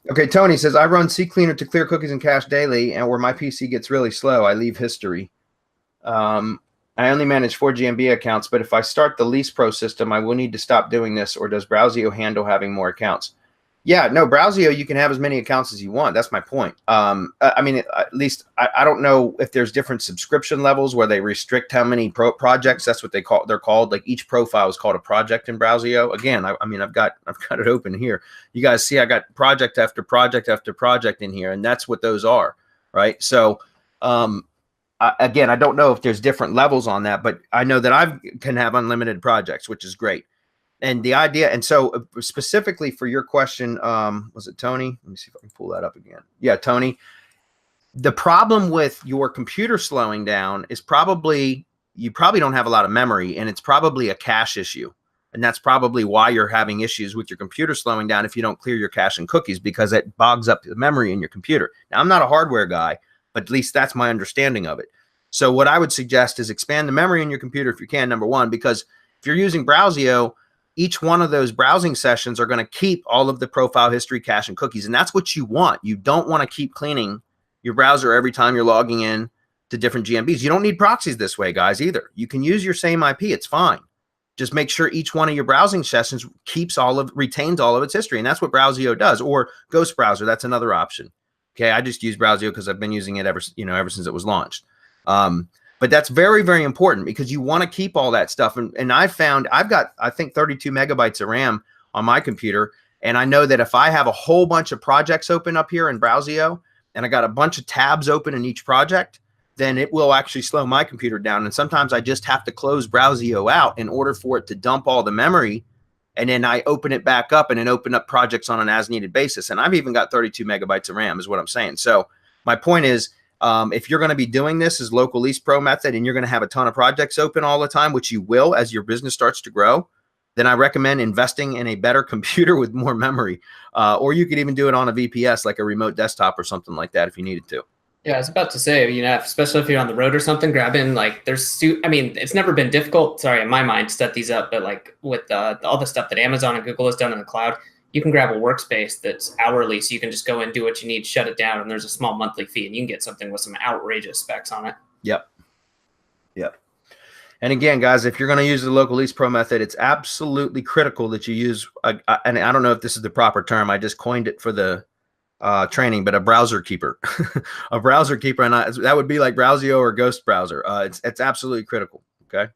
Okay, Tony says, I run ccleaner to clear cookies and cache daily, and where my PC gets really slow, I leave history. I only manage 4 GMB accounts, but if I start the Lease Pro system, I will need to stop doing this, or does Browseo handle having more accounts? Yeah, no, Browseo, you can have as many accounts as you want. That's my point. I mean, at least I don't know if there's different subscription levels where they restrict how many projects. That's what they're called. Like each profile is called a project in Browseo. Again, I mean, I've got it open here. You guys see, I got project after project after project in here, and that's what those are, right? So, again, I don't know if there's different levels on that, but I know that I can have unlimited projects, which is great. And the idea, and so specifically for your question, was it Tony? Let me see if I can pull that up again. Yeah, Tony. The problem with your computer slowing down is you probably don't have a lot of memory, and it's probably a cache issue. And that's probably why you're having issues with your computer slowing down if you don't clear your cache and cookies, because it bogs up the memory in your computer. Now, I'm not a hardware guy, but at least that's my understanding of it. So what I would suggest is expand the memory in your computer if you can, number one, because if you're using Browseo, each one of those browsing sessions are going to keep all of the profile history, cache, and cookies. And that's what you want. You don't want to keep cleaning your browser every time you're logging in to different GMBs. You don't need proxies this way, guys, either. You can use your same IP. It's fine. Just make sure each one of your browsing sessions retains all of its history. And that's what Browseo does, or Ghost Browser. That's another option. Okay. I just use Browseo because I've been using it ever since it was launched. But that's very, very important because you want to keep all that stuff. And I've got, I think, 32 megabytes of RAM on my computer. And I know that if I have a whole bunch of projects open up here in Browseo, and I got a bunch of tabs open in each project, then it will actually slow my computer down. And sometimes I just have to close Browseo out in order for it to dump all the memory. And then I open it back up and then open up projects on an as-needed basis. And I've even got 32 megabytes of RAM is what I'm saying. So my point is, if you're going to be doing this as local Lease Pro method and you're going to have a ton of projects open all the time, which you will as your business starts to grow, then I recommend investing in a better computer with more memory. Or you could even do it on a VPS, like a remote desktop or something like that if you needed to. Yeah, I was about to say, especially if you're on the road or something, grabbing it's never been difficult, in my mind, to set these up, but like with all the stuff that Amazon and Google has done in the cloud, you can grab a workspace that's hourly, so you can just go and do what you need, shut it down, and there's a small monthly fee, and you can get something with some outrageous specs on it. Yep. And again, guys, if you're going to use the local Lease Pro method, it's absolutely critical that you use, and I don't know if this is the proper term, I just coined it for the training, but a browser keeper. A browser keeper, and that would be like Browseo or Ghost Browser. It's absolutely critical, okay?